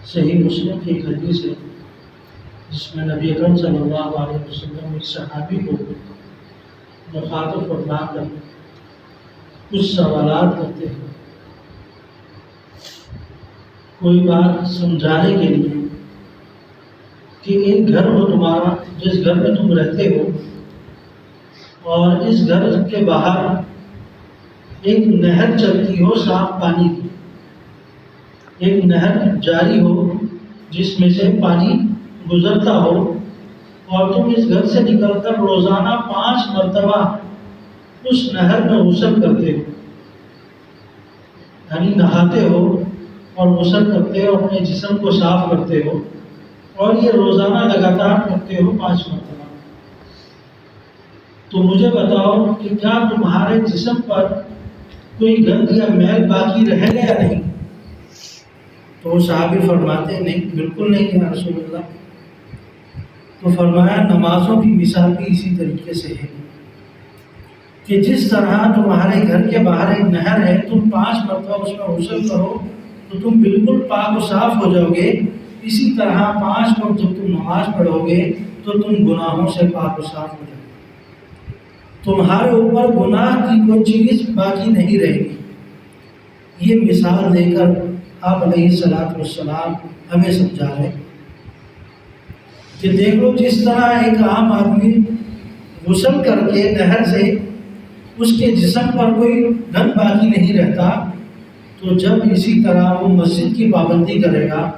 صحیح مسلم کی ایک حدیث ہے جس میں نبی اکرم صلی اللہ علیہ وسلم ایک صحابی کو مخاطب فرما کر کچھ سوالات کرتے ہیں، کوئی بات سمجھانے کے لیے کہ ایک گھر ہو تمہارا جس گھر میں تم رہتے ہو، اور اس گھر کے باہر ایک نہر چلتی ہو صاف پانی کی، ایک نہر جاری ہو جس میں سے پانی گزرتا ہو، اور تم اس گھر سے نکل کر روزانہ 5 مرتبہ اس نہر میں غسل کرتے ہو، یعنی نہاتے ہو اور غسل کرتے ہو، اپنے جسم کو صاف کرتے ہو، اور یہ روزانہ لگاتار کرتے ہو 5 مرتبہ، تو مجھے بتاؤ کہ کیا تمہارے جسم پر کوئی گند یا میل باقی رہ گیا نہیں؟ تو وہ صحابی فرماتے ہیں نہیں، بالکل نہیں یا رسول اللہ۔ تو فرمایا نمازوں کی مثال بھی اسی طریقے سے ہے کہ جس طرح تمہارے گھر کے باہر ایک نہر ہے، تم 5 مرتبہ اس میں غسل کرو تو تم بالکل پاک و صاف ہو جاؤ گے، اسی طرح 5 وقت جب تم نماز پڑھو گے تو تم گناہوں سے پاک و صاف ہو جاؤ گے، تمہارے اوپر گناہ کی کوئی چیز باقی نہیں رہے گی۔ یہ مثال دے کر آپ علیہ الصلوۃ والسلام ہمیں سمجھا رہے کہ دیکھ لو، جس طرح ایک عام آدمی غسل کر کے نہر سے اس کے جسم پر کوئی گند باقی نہیں رہتا، تو جب اسی طرح وہ مسجد کی پابندی کرے گا،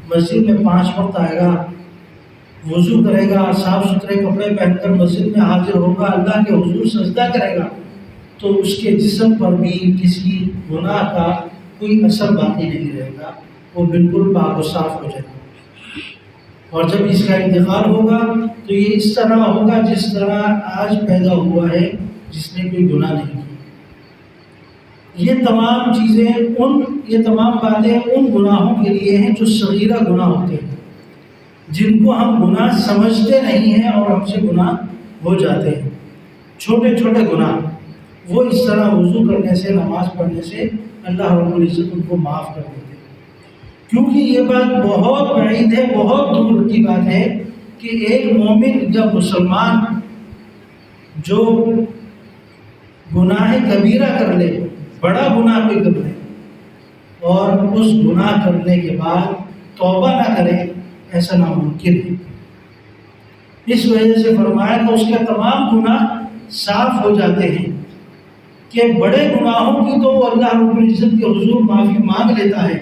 مسجد میں 5 وقت آئے گا، وضو کرے گا، صاف ستھرے کپڑے پہن کر مسجد میں حاضر ہوگا، اللہ کے حضور سجدہ کرے گا، تو اس کے جسم پر بھی کسی گناہ کا کوئی اثر باقی نہیں رہے گا، وہ بالکل پاک و صاف ہو جائے گا۔ اور جب اس کا انتقال ہوگا تو یہ اس طرح ہوگا جس طرح آج پیدا ہوا ہے جس نے کوئی گناہ نہیں کیا۔ یہ تمام چیزیں یہ تمام باتیں ان گناہوں کے لیے ہیں جو صغیرہ گناہ ہوتے ہیں، جن کو ہم گناہ سمجھتے نہیں ہیں اور ہم سے گناہ ہو جاتے ہیں۔ چھوٹے چھوٹے گناہ وہ اس طرح وضو کرنے سے، نماز پڑھنے سے اللہ رب العزت ان کو معاف کر دیتے ہیں، کیونکہ یہ بات بہت بعید ہے، بہت دور کی بات ہے کہ ایک مومن یا مسلمان جو گناہ کبیرہ کر لے، بڑا گناہ کوئی کر لے، اور اس گناہ کرنے کے بعد توبہ نہ کرے، ایسا ناممکن ہے۔ اس وجہ سے فرمایا کہ اس کے تمام گناہ صاف ہو جاتے ہیں، کہ بڑے گناہوں کی تو وہ اللہ رب العزت کے حضور معافی مانگ لیتا ہے۔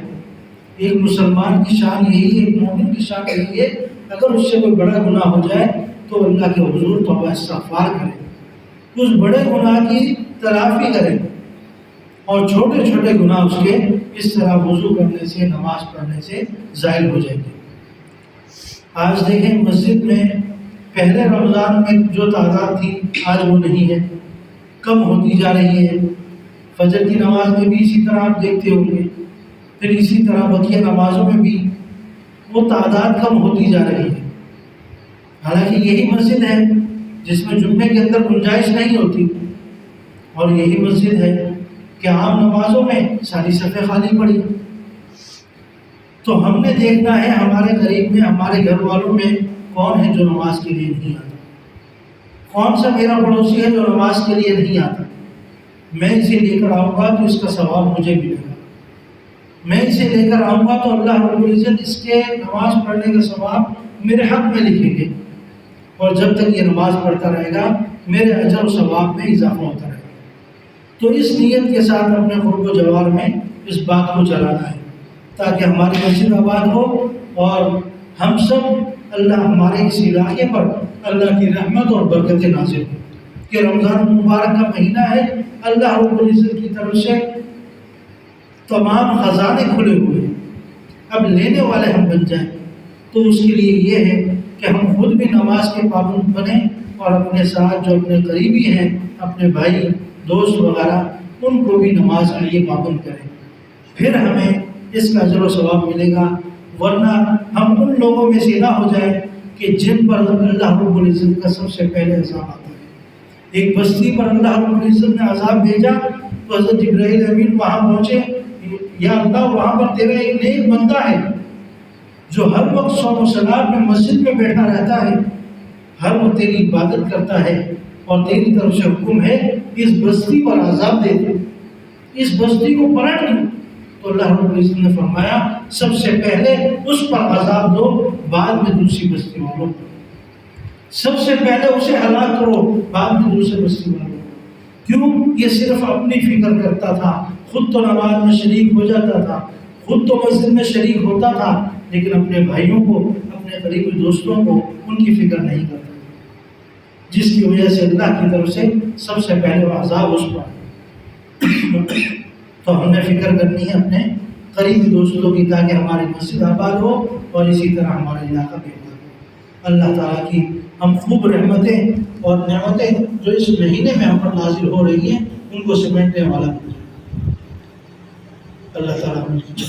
ایک مسلمان کی شان یہی ہے، ایک مومن کی شان یہی ہے، اگر اس سے کوئی بڑا گناہ ہو جائے تو اللہ کے حضور توبہ استغفار کرے، اس بڑے گناہ کی تلافی کرے، اور چھوٹے چھوٹے گناہ اس کے اس طرح وضو کرنے سے، نماز پڑھنے سے زائل ہو جائیں گے۔ آج دیکھیں مسجد میں پہلے رمضان میں جو تعداد تھی آج وہ نہیں ہے، کم ہوتی جا رہی ہے۔ فجر کی نماز میں بھی اسی طرح آپ دیکھتے ہوں گے، پھر اسی طرح بقیہ نمازوں میں بھی وہ تعداد کم ہوتی جا رہی ہے۔ حالانکہ یہی مسجد ہے جس میں جمعے کے اندر گنجائش نہیں ہوتی، اور یہی مسجد ہے کہ عام نمازوں میں ساری صفیں خالی پڑی ہیں۔ تو ہم نے دیکھنا ہے ہمارے قریب میں، ہمارے گھر والوں میں کون ہے جو نماز کے لیے نہیں آتا، کون سا میرا پڑوسی ہے جو نماز کے لیے نہیں آتا۔ میں اسے لے کر آؤں گا تو اس کا ثواب مجھے ملے گا، میں اسے لے کر آؤں گا تو اللہ رب العزت اس کے نماز پڑھنے کا ثواب میرے حق میں لکھیں گے، اور جب تک یہ نماز پڑھتا رہے گا میرے اجر و ثواب میں اضافہ ہوتا رہے گا۔ تو اس نیت کے ساتھ اپنے قرب و جوار میں اس بات کو چلانا ہے تاکہ ہماری مسجد آباد ہو، اور ہم سب اللہ ہمارے اس علاقے پر اللہ کی رحمت اور برکت نازل ہو، کہ رمضان مبارک کا مہینہ ہے، اللہ رب العزت کی طرف سے تمام خزانے کھلے ہوئے ہیں، اب لینے والے ہم بن جائیں۔ تو اس کے لیے یہ ہے کہ ہم خود بھی نماز کے پابند بنیں، اور اپنے ساتھ جو اپنے قریبی ہیں، اپنے بھائی دوست وغیرہ، ان کو بھی نماز کے لیے پابند کریں، پھر ہمیں اس کا اجر و ثواب ملے گا۔ ورنہ ہم ان لوگوں میں سے نہ ہو جائیں کہ جن پر اللہ رب العزت کا سب سے پہلے عذاب آتا ہے۔ ایک بستی پر اللہ رب العزت نے عذاب بھیجا تو حضرت جبرائیل امین وہاں پہنچے، یا اللہ وہاں پر تیرا ایک نیک بندہ ہے، جو ہر وقت صوم و صلات میں مسجد میں بیٹھا رہتا ہے، ہر وہ تیری عبادت کرتا ہے اور تیری طرف سے حکم ہے کہ اس بستی پر عذاب دے دے، اس بستی کو پلٹ دو، تو اللہ رب العزت نے فرمایا سب سے پہلے اس پر عذاب دو، بعد میں دوسری بستی والوں کو، سب سے پہلے اسے ہلاک کرو، بعد میں دوسرے بستی والوں کو۔ کیوں؟ یہ صرف اپنی فکر کرتا تھا، خود تو نماز میں شریک ہو جاتا تھا، خود تو مسجد میں شریک ہوتا تھا، لیکن اپنے بھائیوں کو، اپنے قریبی دوستوں کو ان کی فکر نہیں کرتا تھا، جس کی وجہ سے اللہ کی طرف سے سب سے پہلے وہ عذاب اس پر۔ تو ہم نے فکر کرنی ہے اپنے قریبی دوستوں کی، تاکہ ہماری مسجد آباد ہو اور اسی طرح ہمارا علاقہ بھی آباد ہو۔ اللہ تعالیٰ کی ہم خوب رحمتیں اور نعمتیں جو اس مہینے میں ہم پر نازل ہو رہی ہیں ان کو سمیٹنے والا بن جائے۔ اللہ تعالیٰ ہم کی